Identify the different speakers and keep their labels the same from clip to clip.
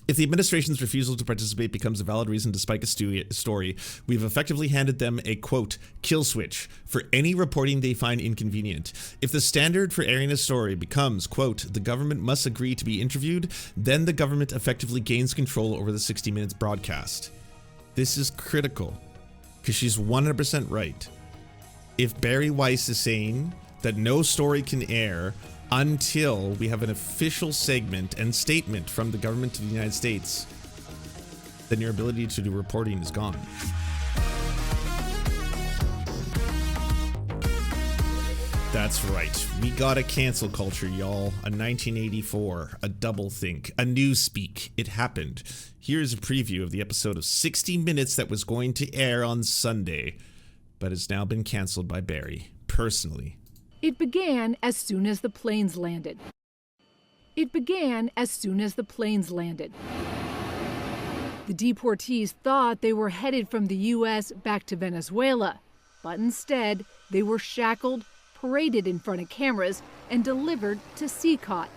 Speaker 1: If the administration's refusal to participate becomes a valid reason to spike a story, we've effectively handed them a, quote, kill switch for any reporting they find inconvenient. If the standard for airing a story becomes, quote, the government must agree to be interviewed, then the government effectively gains control over the 60 Minutes broadcast. This is critical, because she's 100% right. If Bari Weiss is saying that no story can air until we have an official segment and statement from the government of the United States, then your ability to do reporting is gone. That's right. We got a cancel culture, y'all. A 1984, a doublethink, a newspeak. It happened. Here's a preview of the episode of 60 Minutes that was going to air on Sunday, but has now been canceled by Bari, personally.
Speaker 2: It began as soon as the planes landed. The deportees thought they were headed from the U.S. back to Venezuela, but instead they were shackled, paraded in front of cameras, and delivered to CECOT,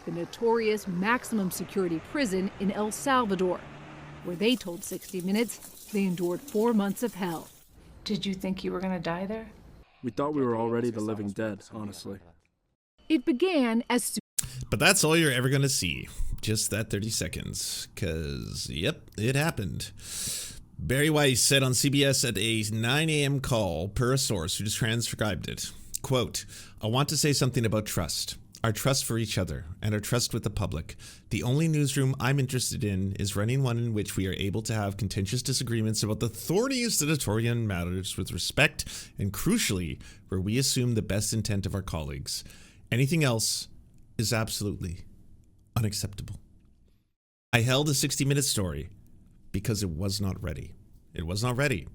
Speaker 2: the notorious maximum security prison in El Salvador, where they told 60 Minutes they endured 4 months of hell.
Speaker 3: Did you think you were going to die there?
Speaker 4: We thought we were already the living dead, honestly.
Speaker 2: It began as soon.
Speaker 1: But that's all you're ever going to see. Just that 30 seconds. Because, yep, it happened. Bari Weiss said on CBS at a 9 a.m. call, per a source who just transcribed it, quote, I want to say something about trust. Our trust for each other and our trust with the public. The only newsroom I'm interested in is running one in which we are able to have contentious disagreements about the thorniest editorial matters with respect and, crucially, where we assume the best intent of our colleagues. Anything else is absolutely unacceptable. I held a 60-minute story because it was not ready. It was not ready.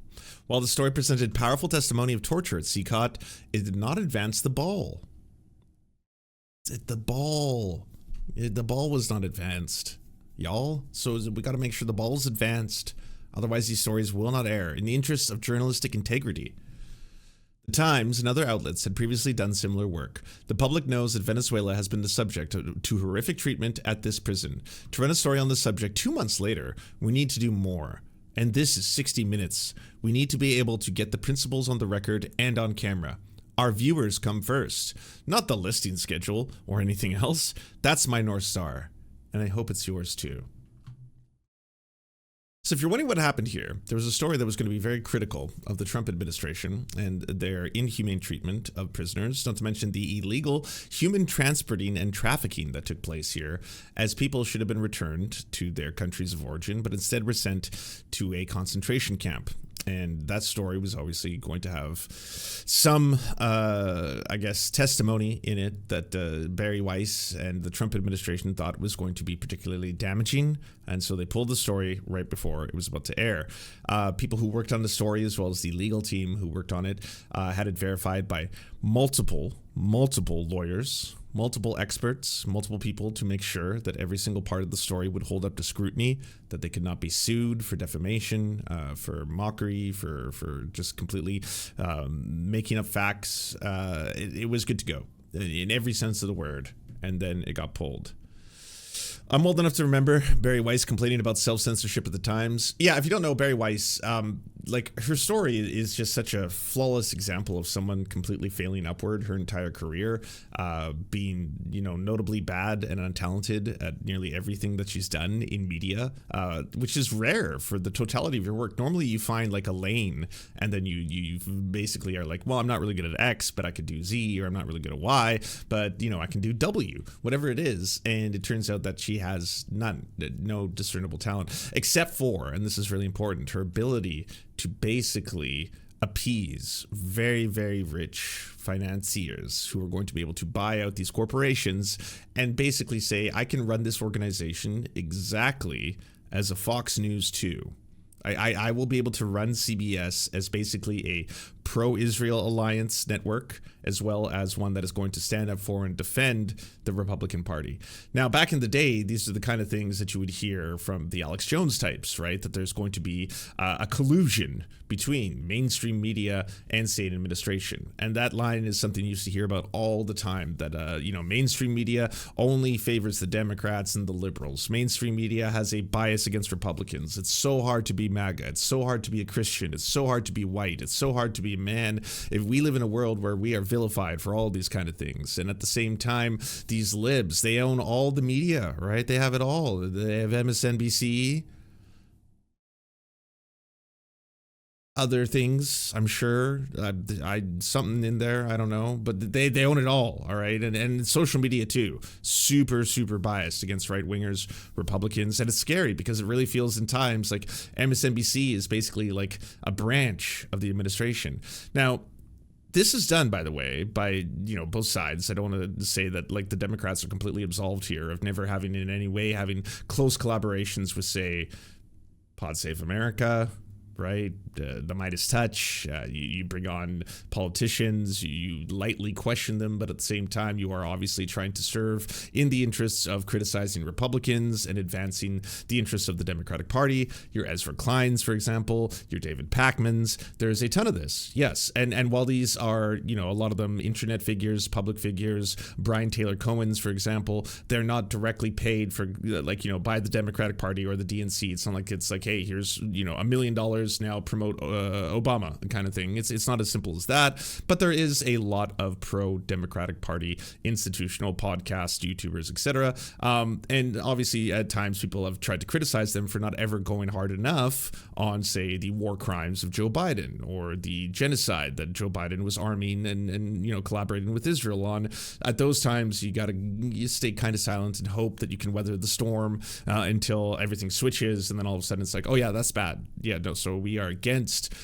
Speaker 1: While the story presented powerful testimony of torture at CECOT, it did not advance the ball. The ball was not advanced, y'all. So we got to make sure the ball's advanced. Otherwise, these stories will not air in the interest of journalistic integrity. The Times and other outlets had previously done similar work. The public knows that Venezuela has been the subject to horrific treatment at this prison. To run a story on the subject 2 months later, we need to do more. And this is 60 Minutes. We need to be able to get the principles on the record and on camera. Our viewers come first, not the listing schedule or anything else. That's my North Star, and I hope it's yours too. So if you're wondering what happened here, there was a story that was going to be very critical of the Trump administration and their inhumane treatment of prisoners, not to mention the illegal human transporting and trafficking that took place here, as people should have been returned to their countries of origin, but instead were sent to a concentration camp. And that story was obviously going to have some, I guess, testimony in it that Bari Weiss and the Trump administration thought was going to be particularly damaging. And so they pulled the story right before it was about to air. People who worked on the story, as well as the legal team who worked on it, had it verified by multiple lawyers, multiple experts, multiple people to make sure that every single part of the story would hold up to scrutiny, that they could not be sued for defamation, for mockery, for just completely making up facts. It was good to go in every sense of the word. And then it got pulled. I'm old enough to remember Bari Weiss complaining about self-censorship at the Times. Yeah, if you don't know Bari Weiss, like her story is just such a flawless example of someone completely failing upward her entire career, being, notably bad and untalented at nearly everything that she's done in media, which is rare for the totality of your work. Normally you find like a lane and then you basically are like, well, I'm not really good at X, but I could do Z, or I'm not really good at Y, but I can do W, whatever it is. And it turns out that she has no discernible talent, except for, and this is really important, her ability to basically appease very, very rich financiers who are going to be able to buy out these corporations and basically say, I can run this organization exactly as a Fox News 2. I will be able to run CBS as basically a pro-Israel alliance network, as well as one that is going to stand up for and defend the Republican Party. Now, back in the day, these are the kind of things that you would hear from the Alex Jones types, right? That there's going to be a collusion between mainstream media and state administration. And that line is something you used to hear about all the time, that, mainstream media only favors the Democrats and the liberals. Mainstream media has a bias against Republicans. It's so hard to be MAGA. It's so hard to be a Christian. It's so hard to be white. It's so hard to be a man. If we live in a world where we are vilified for all these kind of things, and at the same time, these libs, they own all the media, right? They have it all. They have MSNBC, other things, I'm sure, something in there, I don't know, but they own it all right? And social media too, super biased against right-wingers, Republicans, and it's scary because it really feels in times like MSNBC is basically like a branch of the administration. Now, this is done, by the way, by, both sides. I don't want to say that, like, the Democrats are completely absolved here of never having in any way having close collaborations with, say, Pod Save America, right? The Midas touch. You bring on politicians, you lightly question them, but at the same time, you are obviously trying to serve in the interests of criticizing Republicans and advancing the interests of the Democratic Party. Your Ezra Kleins, for example, your David Pakmans. There's a ton of this, yes. And while these are, a lot of them internet figures, public figures, Brian Taylor Cohen's, for example, they're not directly paid for, by the Democratic Party or the DNC. It's not like it's like, hey, here's, $1 million now, promote Obama kind of thing. It's not as simple as that, but there is a lot of pro-Democratic Party institutional podcasts, YouTubers, etc. And obviously at times people have tried to criticize them for not ever going hard enough on, say, the war crimes of Joe Biden or the genocide that Joe Biden was arming and collaborating with Israel on. At those times, you stay kind of silent and hope that you can weather the storm until everything switches, and then all of a sudden it's like, oh yeah, that's bad. Yeah, no, so we are against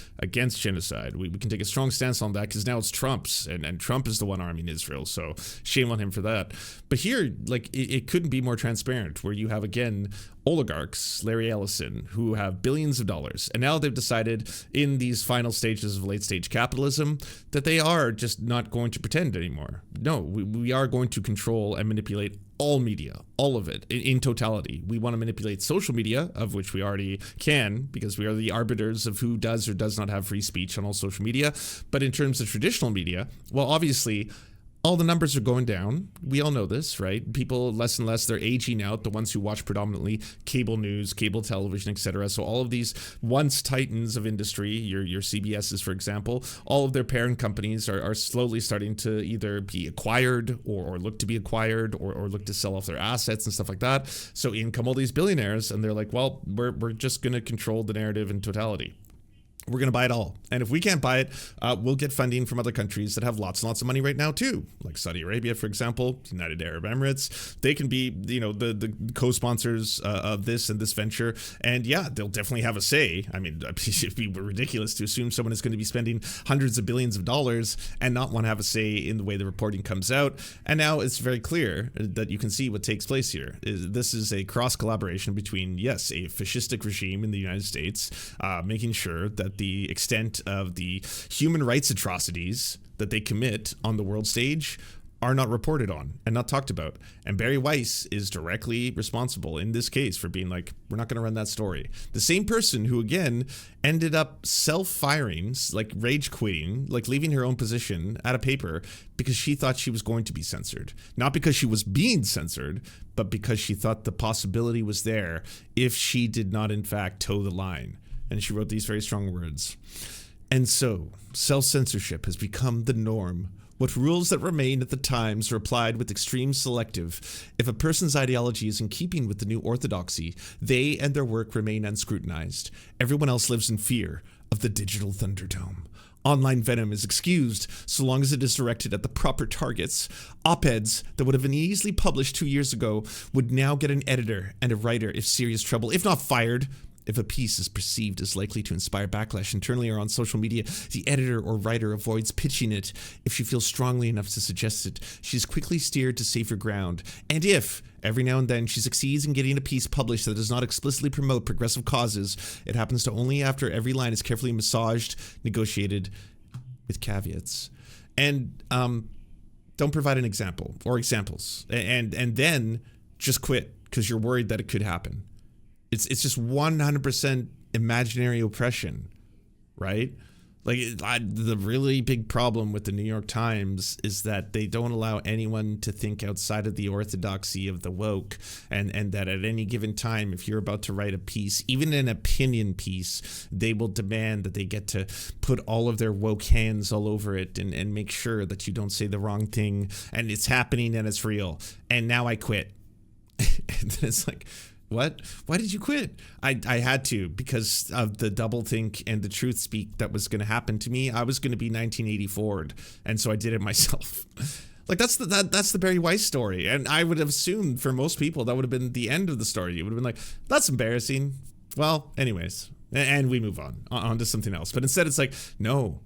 Speaker 1: genocide. We can take a strong stance on that because now it's Trump's, and Trump is the one arming Israel, so shame on him for that. But here, like, it couldn't be more transparent, where you have, again, oligarchs, Larry Ellison, who have billions of dollars, and now they've decided in these final stages of late-stage capitalism that they are just not going to pretend anymore. No, we are going to control and manipulate all media, all of it, in totality. We want to manipulate social media, of which we already can, because we are the arbiters of who does or does not have free speech on all social media. But in terms of traditional media, well, obviously, all the numbers are going down. We all know this, right? People, less and less, they're aging out, the ones who watch predominantly cable news, cable television, etc. So all of these once titans of industry, your CBS's, for example, all of their parent companies are slowly starting to either be acquired or look to be acquired or look to sell off their assets and stuff like that. So in come all these billionaires, and they're like, well, we're just going to control the narrative in totality. We're going to buy it all. And if we can't buy it, we'll get funding from other countries that have lots and lots of money right now too. Like Saudi Arabia, for example, United Arab Emirates. They can be, the co-sponsors of this and this venture. And yeah, they'll definitely have a say. I mean, it'd be ridiculous to assume someone is going to be spending hundreds of billions of dollars and not want to have a say in the way the reporting comes out. And now it's very clear that you can see what takes place here. This is a cross-collaboration between, yes, a fascistic regime in the United States, making sure that the extent of the human rights atrocities that they commit on the world stage are not reported on and not talked about. And Bari Weiss is directly responsible in this case for being like, we're not going to run that story. The same person who, again, ended up self-firing, like rage quitting, like leaving her own position at a paper because she thought she was going to be censored. Not because she was being censored, but because she thought the possibility was there if she did not, in fact, toe the line. And she wrote these very strong words. And so, self-censorship has become the norm. What rules that remain at the Times are applied with extreme selective. If a person's ideology is in keeping with the new orthodoxy, they and their work remain unscrutinized. Everyone else lives in fear of the digital Thunderdome. Online venom is excused so long as it is directed at the proper targets. Op-eds that would have been easily published 2 years ago would now get an editor and a writer if serious trouble, if not fired. If a piece is perceived as likely to inspire backlash internally or on social media, the editor or writer avoids pitching it. If she feels strongly enough to suggest it, she is quickly steered to safer ground. And if, every now and then, she succeeds in getting a piece published that does not explicitly promote progressive causes, it happens to only after every line is carefully massaged, negotiated, with caveats, and don't provide an example or examples, and then just quit because you're worried that it could happen. It's just 100% imaginary oppression, right? Like, the really big problem with the New York Times is that they don't allow anyone to think outside of the orthodoxy of the woke, and that at any given time, if you're about to write a piece, even an opinion piece, they will demand that they get to put all of their woke hands all over it and make sure that you don't say the wrong thing, and it's happening and it's real. And now I quit. And then it's like, what? Why did you quit? I had to, because of the doublethink and the truth speak that was going to happen to me. I was going to be 1984'd, and so I did it myself. Like, that's the Bari Weiss story, and I would have assumed for most people that would have been the end of the story. It would have been like, that's embarrassing. Well, anyways, and we move on to something else. But instead, it's like, no.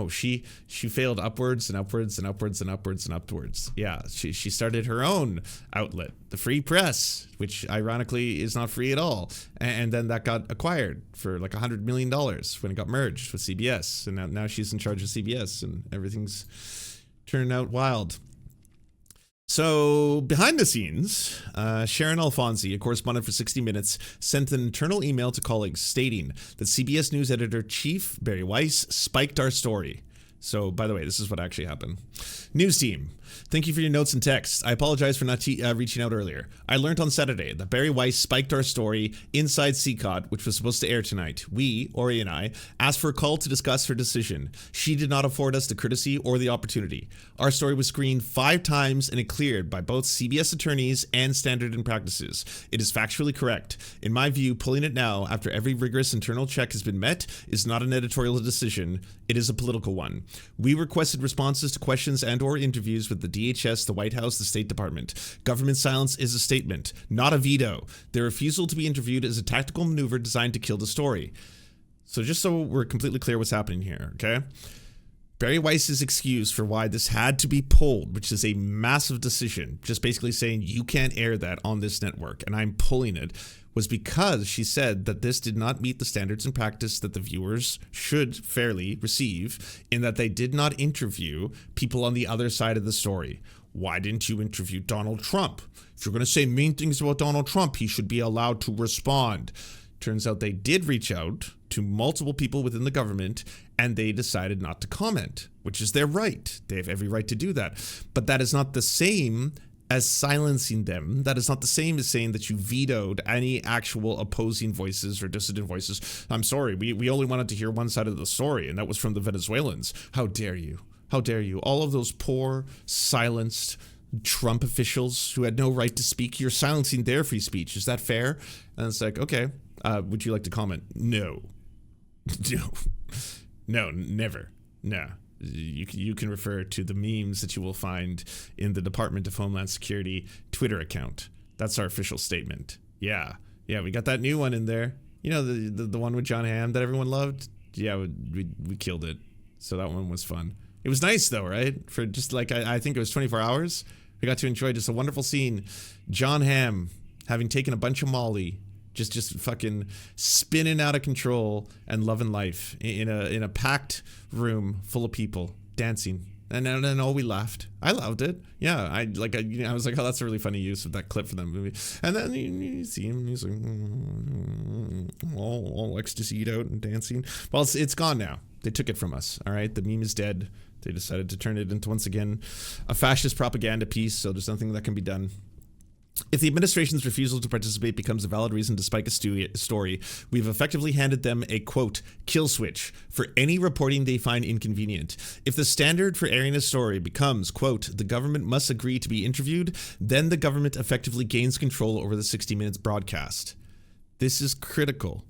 Speaker 1: She failed upwards and upwards and upwards and upwards and upwards. Yeah, she started her own outlet, the Free Press, which ironically is not free at all. And then that got acquired for like $100 million when it got merged with CBS. And now she's in charge of CBS, and everything's turning out wild. So, behind the scenes, Sharon Alfonsi, a correspondent for 60 Minutes, sent an internal email to colleagues stating that CBS News editor-chief Bari Weiss spiked our story. So, by the way, this is what actually happened. News team, thank you for your notes and text. I apologize for not reaching out earlier. I learned on Saturday that Bari Weiss spiked our story inside CECOT, which was supposed to air tonight. We, Ori and I, asked for a call to discuss her decision. She did not afford us the courtesy or the opportunity. Our story was screened 5 times and it cleared by both CBS attorneys and Standard & Practices. It is factually correct. In my view, pulling it now after every rigorous internal check has been met is not an editorial decision. It is a political one. We requested responses to questions and or interviews with the DHS, the White House, the State Department. Government silence is a statement, not a veto. Their refusal to be interviewed is a tactical maneuver designed to kill the story. So just so we're completely clear what's happening here, okay? Bari Weiss's excuse for why this had to be pulled, which is a massive decision, just basically saying you can't air that on this network and I'm pulling it, was because she said that this did not meet the standards and practice that the viewers should fairly receive, in that they did not interview people on the other side of the story. Why didn't you interview Donald Trump? If you're going to say mean things about Donald Trump, he should be allowed to respond. Turns out they did reach out to multiple people within the government, and they decided not to comment, which is their right. They have every right to do that. But that is not the same as silencing them. That is not the same as saying that you vetoed any actual opposing voices or dissident voices. I'm sorry, we only wanted to hear one side of the story, and that was from the Venezuelans. How dare you? How dare you? All of those poor, silenced Trump officials who had no right to speak, you're silencing their free speech. Is that fair? And it's like, okay, would you like to comment? No. No, never. No. You can refer to the memes that you will find in the Department of Homeland Security Twitter account. That's our official statement. Yeah, we got that new one in there. You know, the one with John Hamm that everyone loved? Yeah, we killed it. So that one was fun. It was nice though, right? For just like, I think it was 24 hours. We got to enjoy just a wonderful scene. John Hamm having taken a bunch of Molly, just fucking spinning out of control and loving life in a packed room full of people dancing. And then all we laughed. I loved it. Yeah, I was like, oh, that's a really funny use of that clip for that movie. And then you see him, he's like all ecstasied out and dancing. Well, it's gone now. They took it from us. All right, the meme is dead. They decided to turn it into, once again, a fascist propaganda piece. So there's nothing that can be done. If the administration's refusal to participate becomes a valid reason to spike a story, we've effectively handed them a, quote, kill switch for any reporting they find inconvenient. If the standard for airing a story becomes, quote, the government must agree to be interviewed, then the government effectively gains control over the 60 Minutes broadcast. This is critical,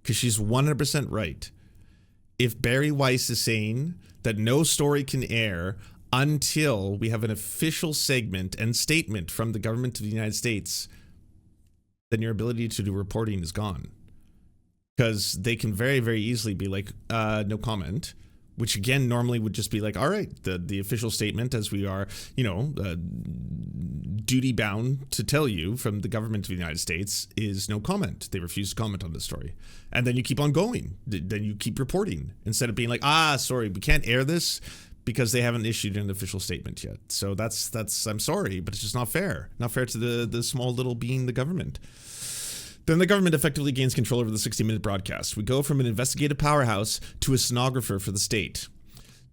Speaker 1: because she's 100% right. If Bari Weiss is saying that no story can air until we have an official segment and statement from the government of the United States, then your ability to do reporting is gone. Because they can very, very easily be like, no comment. which again normally would just be like, all right, the official statement, as we are, duty bound to tell you from the government of the United States, is no comment. They refuse to comment on this story. And then you keep on going. Then you keep reporting instead of being like, sorry, we can't air this because they haven't issued an official statement yet. So that's I'm sorry, but it's just not fair. Not fair to the small little being, the government. Then the government effectively gains control over the 60-minute broadcast. We go from an investigative powerhouse to a stenographer for the state.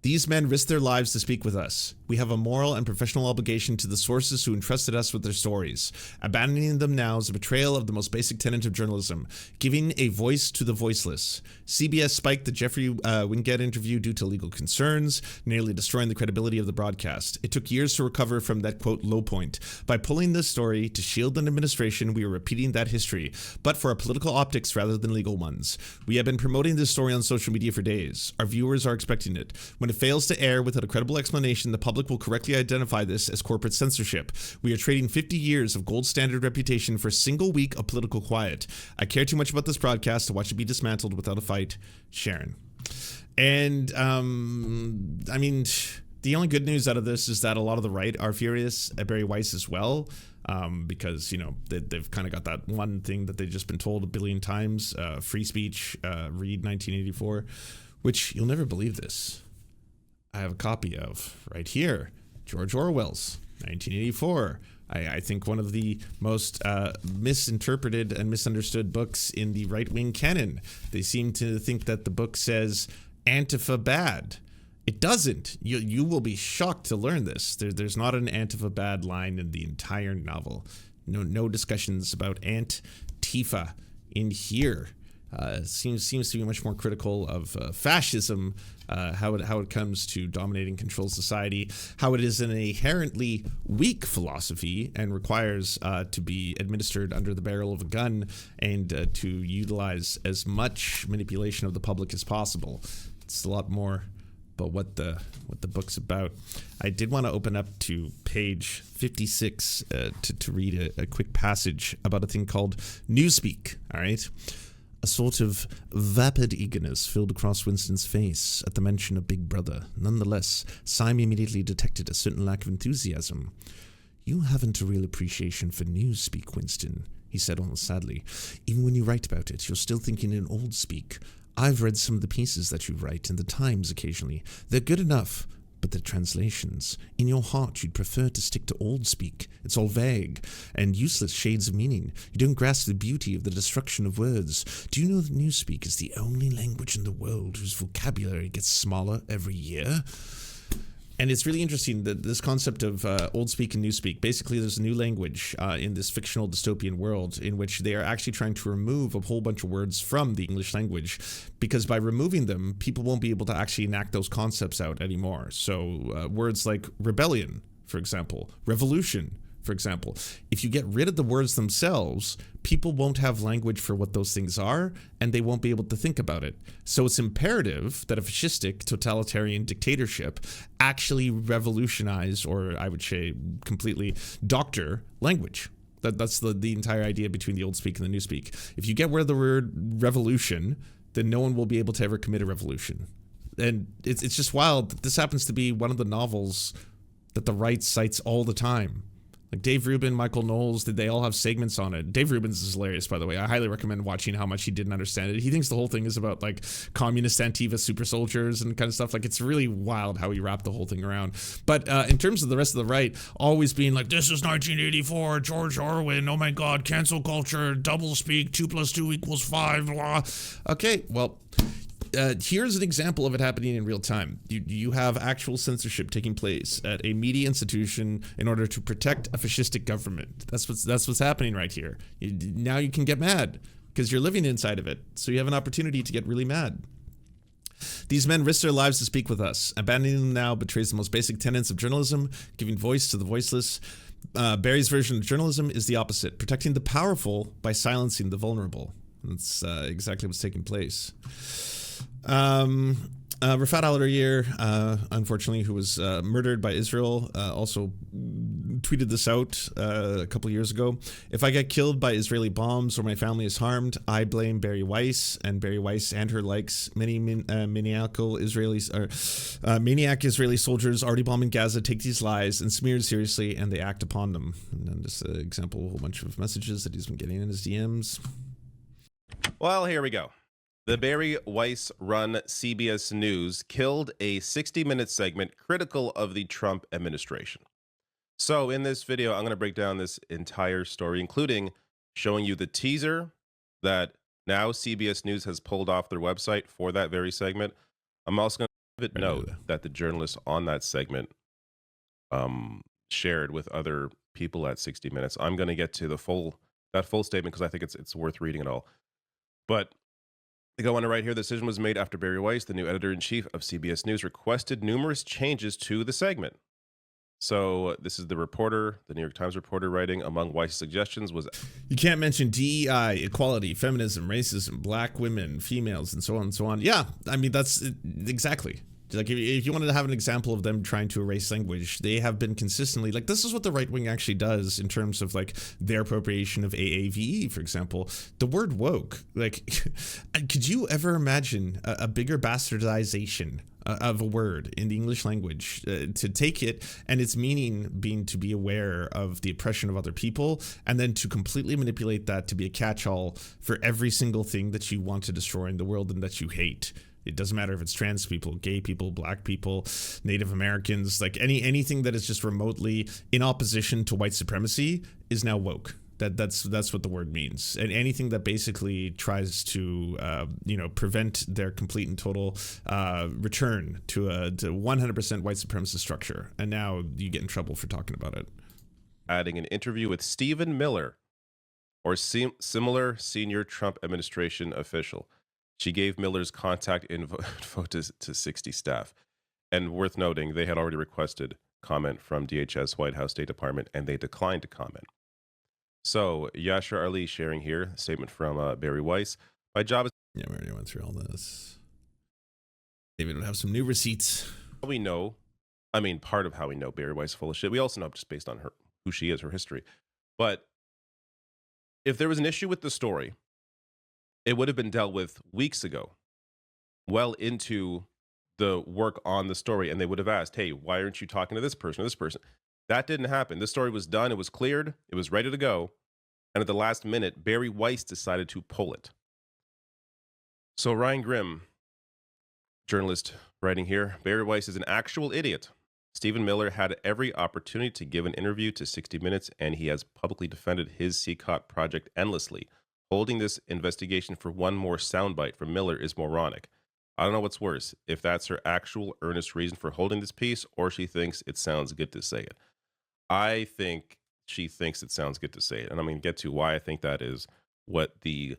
Speaker 1: These men risk their lives to speak with us. We have a moral and professional obligation to the sources who entrusted us with their stories. Abandoning them now is a betrayal of the most basic tenet of journalism, giving a voice to the voiceless. CBS spiked the Jeffrey Wingate interview due to legal concerns, nearly destroying the credibility of the broadcast. It took years to recover from that, quote, low point. By pulling this story to shield an administration, we are repeating that history, but for our political optics rather than legal ones. We have been promoting this story on social media for days. Our viewers are expecting it. When it fails to air without a credible explanation, the public will correctly identify this as corporate censorship. We are trading 50 years of gold standard reputation for a single week of political quiet. I care too much about this broadcast to watch it be dismantled without a fight. Sharon. And, I mean, the only good news out of this is that a lot of the right are furious at Bari Weiss as well. Because, they've kind of got that one thing that they've just been told a billion times, free speech, read 1984, which you'll never believe this. I have a copy of right here, George Orwell's 1984. I think one of the most misinterpreted and misunderstood books in the right-wing canon. They seem to think that the book says Antifa bad. It doesn't. You will be shocked to learn this. There's not an Antifa bad line in the entire novel. No discussions about Antifa in here. Seems to be much more critical of fascism, how it comes to dominating control society, how it is an inherently weak philosophy and requires to be administered under the barrel of a gun and to utilize as much manipulation of the public as possible. It's a lot more about what the book's about. I did want to open up to page 56 to read a quick passage about a thing called Newspeak. All right. A sort of vapid eagerness filled across Winston's face at the mention of Big Brother. Nonetheless, Syme immediately detected a certain lack of enthusiasm. "You haven't a real appreciation for Newspeak, Winston," he said almost sadly. "Even when you write about it, you're still thinking in old speak. I've read some of the pieces that you write in the Times occasionally. They're good enough, but they're translations. In your heart, you'd prefer to stick to old speak. It's all vague and useless shades of meaning. You don't grasp the beauty of the destruction of words. Do you know that Newspeak is the only language in the world whose vocabulary gets smaller every year?" And it's really interesting that this concept of old speak and new speak, basically there's a new language in this fictional dystopian world in which they are actually trying to remove a whole bunch of words from the English language, because by removing them, people won't be able to actually enact those concepts out anymore. So words like rebellion, for example, revolution, for example, if you get rid of the words themselves, people won't have language for what those things are, and they won't be able to think about it. So it's imperative that a fascistic totalitarian dictatorship actually revolutionize, or I would say completely doctor language. That's the entire idea between the old speak and the new speak. If you get rid of the word revolution, then no one will be able to ever commit a revolution. And it's just wild that this happens to be one of the novels that the right cites all the time. Like Dave Rubin, Michael Knowles, they all have segments on it. Dave Rubin's is hilarious, by the way. I highly recommend watching how much he didn't understand it. He thinks the whole thing is about like communist Antifa super soldiers and kind of stuff. Like it's really wild how he wrapped the whole thing around. But in terms of the rest of the right, always being like, this is 1984, George Orwell, oh my God, cancel culture, double speak, 2 + 2 = 5, blah. Okay, well, here's an example of it happening in real time. You have actual censorship taking place at a media institution in order to protect a fascistic government. That's what's happening right here. Now you can get mad because you're living inside of it. So you have an opportunity to get really mad. These men risk their lives to speak with us. Abandoning them now betrays the most basic tenets of journalism, giving voice to the voiceless. Bari's version of journalism is the opposite, protecting the powerful by silencing the vulnerable. That's exactly what's taking place. Rafat al-Riyir, unfortunately, who was murdered by Israel, also tweeted this out a couple years ago. If I get killed by Israeli bombs or my family is harmed, I blame Bari Weiss, and Bari Weiss and her likes. Many maniac Israeli soldiers already bombing Gaza take these lies and smear it seriously, and they act upon them. And then just an example, a whole bunch of messages that he's been getting in his DMs.
Speaker 5: Well, here we go. The Bari Weiss run CBS News killed a 60-minute segment critical of the Trump administration. So in this video, I'm going to break down this entire story, including showing you the teaser that now CBS News has pulled off their website for that very segment. I'm also going to note that the journalist on that segment shared with other people at 60 Minutes. I'm going to get to that full statement because I think it's worth reading it all. But they go on to write here, the decision was made after Bari Weiss, the new editor-in-chief of CBS News, requested numerous changes to the segment. So this is the reporter, the New York Times reporter, writing, among Weiss' suggestions was...
Speaker 1: You can't mention DEI, equality, feminism, racism, black women, females, and so on and so on. Yeah, I mean, that's exactly. Like, if you wanted to have an example of them trying to erase language, they have been consistently, like, this is what the right wing actually does in terms of, like, their appropriation of AAVE, for example. The word woke, like, could you ever imagine a bigger bastardization of a word in the English language, to take it and its meaning being to be aware of the oppression of other people, and then to completely manipulate that to be a catch-all for every single thing that you want to destroy in the world and that you hate? It doesn't matter if it's trans people, gay people, black people, Native Americans, like anything that is just remotely in opposition to white supremacy is now woke. That's what the word means. And anything that basically tries to prevent their complete and total return to 100% white supremacist structure. And now you get in trouble for talking about it.
Speaker 5: Adding an interview with Stephen Miller, or similar senior Trump administration official. She gave Miller's contact info to 60 staff. And worth noting, they had already requested comment from DHS, White House, State Department, and they declined to comment. So, Yashar Ali sharing here, a statement from Bari Weiss. My job is...
Speaker 1: Yeah, we already went through all this. Maybe we'll have some new receipts.
Speaker 5: We know, part of how we know Bari Weiss is full of shit. We also know just based on who she is, her history. But if there was an issue with the story, it would have been dealt with weeks ago, well into the work on the story. And they would have asked, hey, why aren't you talking to this person or this person? That didn't happen. This story was done. It was cleared. It was ready to go. And at the last minute, Bari Weiss decided to pull it. So Ryan Grimm, journalist writing here, Bari Weiss is an actual idiot. Stephen Miller had every opportunity to give an interview to 60 Minutes, and he has publicly defended his CECOT project endlessly. Holding this investigation for one more soundbite from Miller is moronic. I don't know what's worse, if that's her actual earnest reason for holding this piece, or she thinks it sounds good to say it. I think she thinks it sounds good to say it. And I'm going to get to why I think that is, what the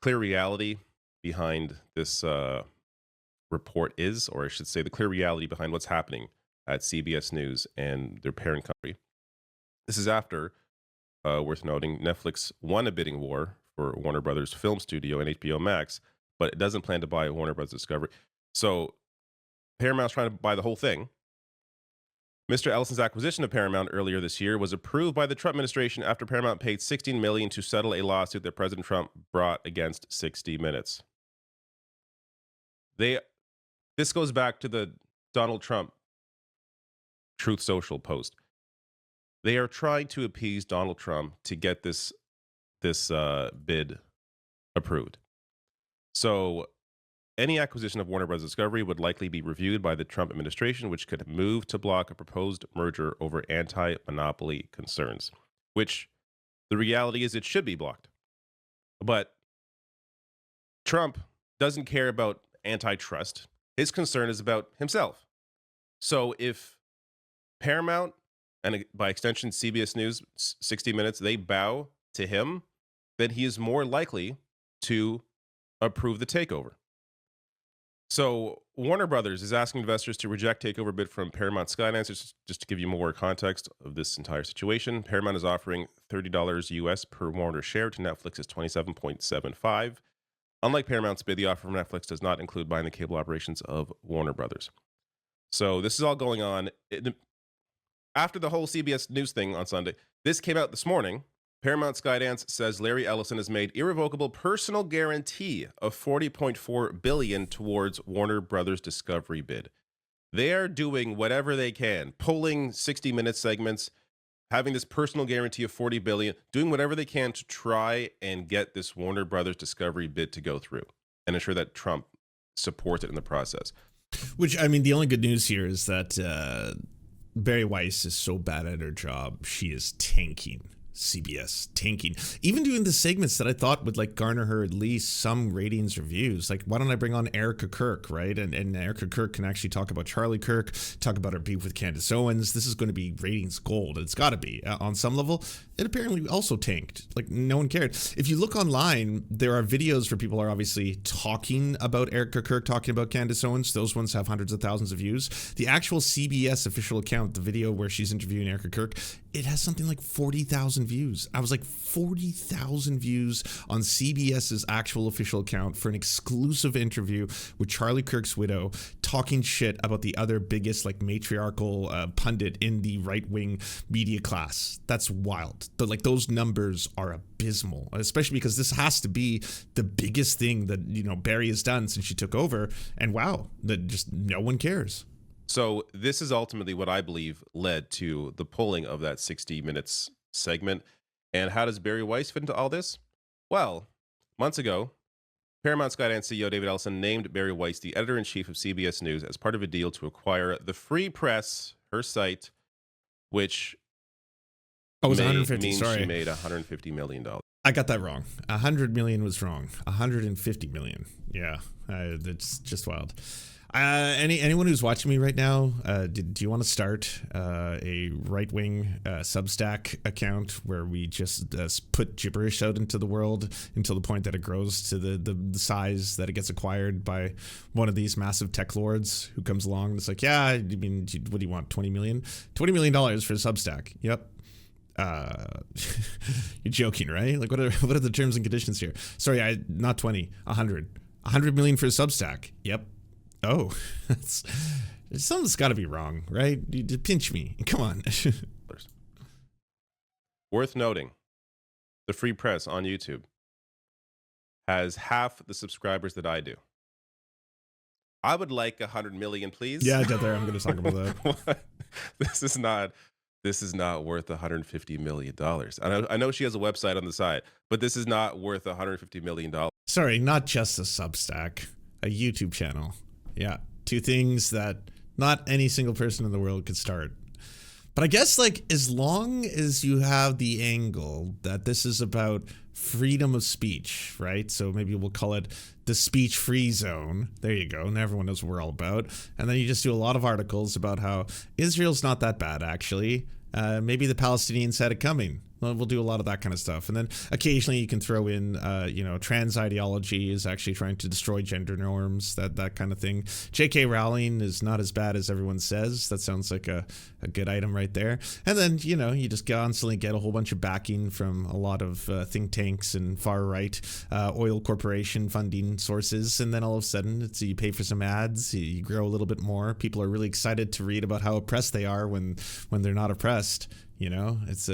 Speaker 5: clear reality behind this report is, or I should say the clear reality behind what's happening at CBS News and their parent company. This is after, worth noting, Netflix won a bidding war for Warner Brothers Film Studio and HBO Max, but it doesn't plan to buy Warner Brothers Discovery. So Paramount's trying to buy the whole thing. Mr. Ellison's acquisition of Paramount earlier this year was approved by the Trump administration after Paramount paid $16 million to settle a lawsuit that President Trump brought against 60 Minutes. This goes back to the Donald Trump Truth Social post. They are trying to appease Donald Trump to get this bid approved. So any acquisition of Warner Bros. Discovery would likely be reviewed by the Trump administration, which could move to block a proposed merger over anti-monopoly concerns, which the reality is it should be blocked. But Trump doesn't care about antitrust. His concern is about himself. So if Paramount, and by extension CBS News, 60 Minutes, they bow to him, then he is more likely to approve the takeover. So Warner Brothers is asking investors to reject takeover bid from Paramount Skydance. Just to give you more context of this entire situation, Paramount is offering $30 US per Warner share to Netflix's $27.75. Unlike Paramount's bid, the offer from Netflix does not include buying the cable operations of Warner Brothers. So this is all going on. after the whole CBS News thing on Sunday, this came out this morning. Paramount Skydance says Larry Ellison has made irrevocable personal guarantee of $40.4 billion towards Warner Brothers Discovery bid. They are doing whatever they can, pulling 60-minute segments, having this personal guarantee of $40 billion, doing whatever they can to try and get this Warner Brothers Discovery bid to go through and ensure that Trump supports it in the process.
Speaker 1: Which, I mean, the only good news here is that Bari Weiss is so bad at her job, she is tanking CBS, tanking. Even doing the segments that I thought would like garner her at least some ratings or views. Like, why don't I bring on Erica Kirk, right? And Erica Kirk can actually talk about Charlie Kirk, talk about her beef with Candace Owens. This is going to be ratings gold. It's got to be. On some level, it apparently also tanked. Like, no one cared. If you look online, there are videos where people are obviously talking about Erica Kirk, talking about Candace Owens. Those ones have hundreds of thousands of views. The actual CBS official account, the video where she's interviewing Erica Kirk, it has something like 40,000 views. I was like, 40,000 views on CBS's actual official account for an exclusive interview with Charlie Kirk's widow, talking shit about the other biggest like matriarchal pundit in the right-wing media class. That's wild. Those numbers are abysmal, especially because this has to be the biggest thing that, you know, Bari has done since she took over. And wow, that just no one cares.
Speaker 5: So this is ultimately what I believe led to the pulling of that 60 minutes segment. And how does Bari Weiss fit into all this? Well, months ago, Paramount Skydance CEO David Ellison named Bari Weiss the editor-in-chief of CBS News as part of a deal to acquire the Free Press, her site, which
Speaker 1: was 150.
Speaker 5: means
Speaker 1: Sorry,
Speaker 5: she made $150 million.
Speaker 1: I got that wrong. 100 million was wrong. 150 million. Yeah, that's just wild. Anyone who's watching me right now, do you want to start a right-wing Substack account where we just put gibberish out into the world until the point that it grows to the size that it gets acquired by one of these massive tech lords who comes along and it's like, yeah, I mean, what do you want, $20 million? $20 million for Substack. Yep. You're joking, right? Like, what are the terms and conditions here? Sorry, not 20, 100 million for a Substack. Yep. Oh, something's got to be wrong, right? You pinch me. Come on.
Speaker 5: Worth noting, the Free Press on YouTube has half the subscribers that I do. I would like 100 million, please.
Speaker 1: Yeah, I got there. I'm going to talk about that.
Speaker 5: This is not worth $150 million. I know she has a website on the side, but this is not worth $150 million.
Speaker 1: Sorry, not just a Substack, a YouTube channel. Yeah, two things that not any single person in the world could start. But I guess, like, as long as you have the angle that this is about freedom of speech, right? So maybe we'll call it the speech-free zone. There you go. And everyone knows what we're all about. And then you just do a lot of articles about how Israel's not that bad, actually. Maybe the Palestinians had it coming. We'll do a lot of that kind of stuff. And then occasionally you can throw in, trans ideology is actually trying to destroy gender norms, that kind of thing. J.K. Rowling is not as bad as everyone says. That sounds like a good item right there. And then, you just constantly get a whole bunch of backing from a lot of think tanks and far-right oil corporation funding sources. And then all of a sudden, you pay for some ads, you grow a little bit more. People are really excited to read about how oppressed they are when they're not oppressed. It's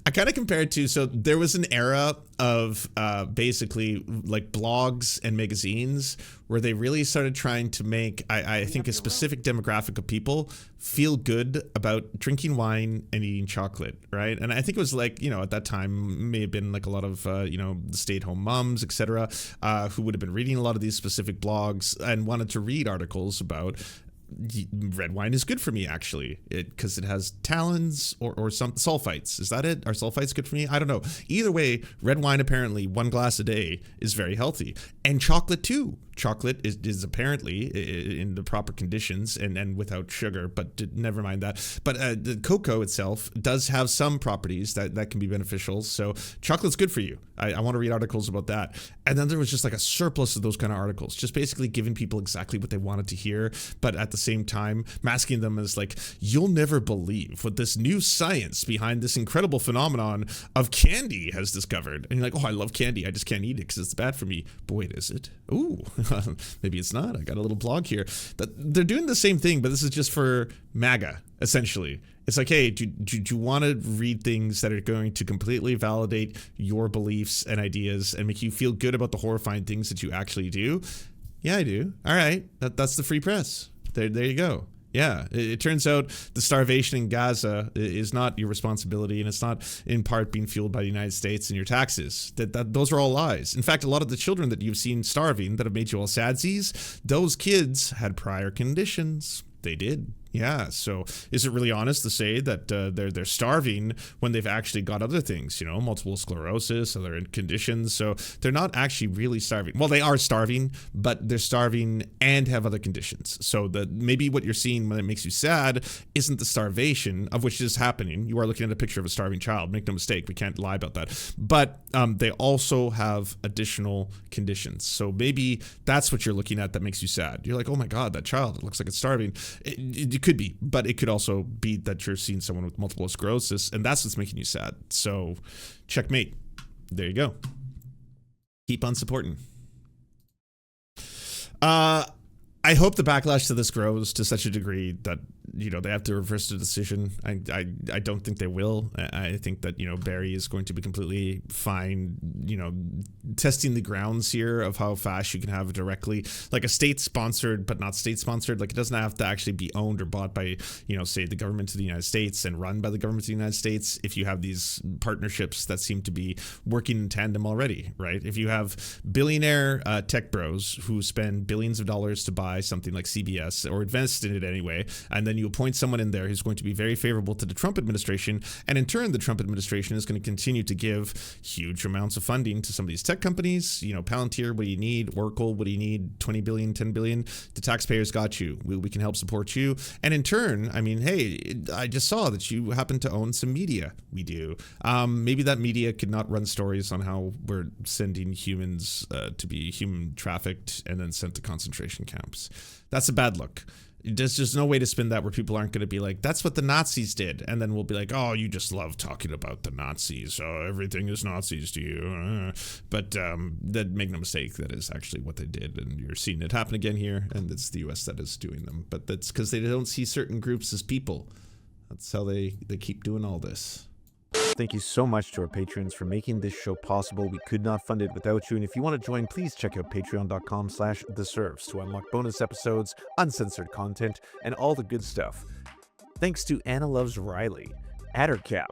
Speaker 1: I kind of compare it to, so there was an era of basically like blogs and magazines where they really started trying to make, I think, a specific demographic of people feel good about drinking wine and eating chocolate, right? And I think it was like, at that time may have been like a lot of, stay-at-home moms, etc., who would have been reading a lot of these specific blogs and wanted to read articles about red wine is good for me, actually, because it has tannins or some sulfites. Is that it? Are sulfites good for me? I don't know. Either way, red wine, apparently 1 glass a day is very healthy, and chocolate too. Chocolate is apparently in the proper conditions and without sugar, but never mind that. But the cocoa itself does have some properties that can be beneficial. So chocolate's good for you. I want to read articles about that. And then there was just like a surplus of those kind of articles, just basically giving people exactly what they wanted to hear, but at the same time masking them as like, you'll never believe what this new science behind this incredible phenomenon of candy has discovered. And you're like, oh, I love candy. I just can't eat it because it's bad for me. But wait, is it? Ooh, maybe it's not. I got a little blog here. They're doing the same thing, but this is just for MAGA, essentially. It's like, hey, do you want to read things that are going to completely validate your beliefs and ideas and make you feel good about the horrifying things that you actually do? Yeah, I do. All right. That's the free press. There you go. Yeah, it turns out the starvation in Gaza is not your responsibility, and it's not in part being fueled by the United States and your taxes. Those are all lies. In fact, a lot of the children that you've seen starving that have made you all sadsies, those kids had prior conditions. They did. Yeah, so is it really honest to say that they're starving when they've actually got other things, multiple sclerosis, other conditions? So they're not actually really starving. Well, they are starving, but they're starving and have other conditions. So maybe what you're seeing when it makes you sad isn't the starvation, of which is happening. You are looking at a picture of a starving child. Make no mistake, we can't lie about that. But they also have additional conditions. So maybe that's what you're looking at that makes you sad. You're like, oh my God, that child, it looks like it's starving. It could be, but it could also be that you're seeing someone with multiple sclerosis, and that's what's making you sad. So, checkmate. There you go. Keep on supporting. I hope the backlash to this grows to such a degree that they have to reverse the decision. I don't think they will. I think that Bari is going to be completely fine. Testing the grounds here of how fast you can have it directly, like a state-sponsored but not state-sponsored. Like it doesn't have to actually be owned or bought by say the government of the United States and run by the government of the United States. If you have these partnerships that seem to be working in tandem already, right? If you have billionaire tech bros who spend billions of dollars to buy something like CBS or invest in it anyway, and then you appoint someone in there who's going to be very favorable to the Trump administration, and in turn the Trump administration is going to continue to give huge amounts of funding to some of these tech companies. Palantir, what do you need? Oracle, what do you need? 20 billion, 10 billion? The taxpayers got you. We can help support you. And in turn, hey, I just saw that you happen to own some media. We do. Maybe that media could not run stories on how we're sending humans to be human trafficked and then sent to concentration camps. That's a bad look. There's just no way to spin that where people aren't going to be like, that's what the Nazis did. And then we'll be like, oh, you just love talking about the Nazis. Oh, everything is Nazis to you. But that, make no mistake, that is actually what they did. And you're seeing it happen again here. And it's the U.S. that is doing them. But that's because they don't see certain groups as people. That's how they keep doing all this.
Speaker 6: Thank you so much to our patrons for making this show possible. We could not fund it without you. And if you want to join, please check out patreon.com/theserfs to unlock bonus episodes, uncensored content, and all the good stuff. Thanks to Anna Loves Riley, Addercap,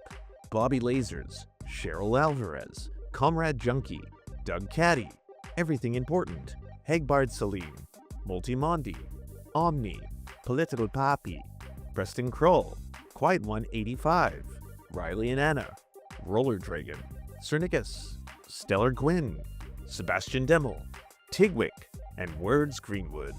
Speaker 6: Bobby Lasers, Cheryl Alvarez, Comrade Junkie, Doug Caddy, Everything Important, Hegbard Salim, Multimondi, Omni, Political Papi, Preston Kroll, Quiet One 85, Riley and Anna, Roller Dragon, Cernicus, Stellar Gwyn, Sebastian Demmel, Tigwick, and Words Greenwood.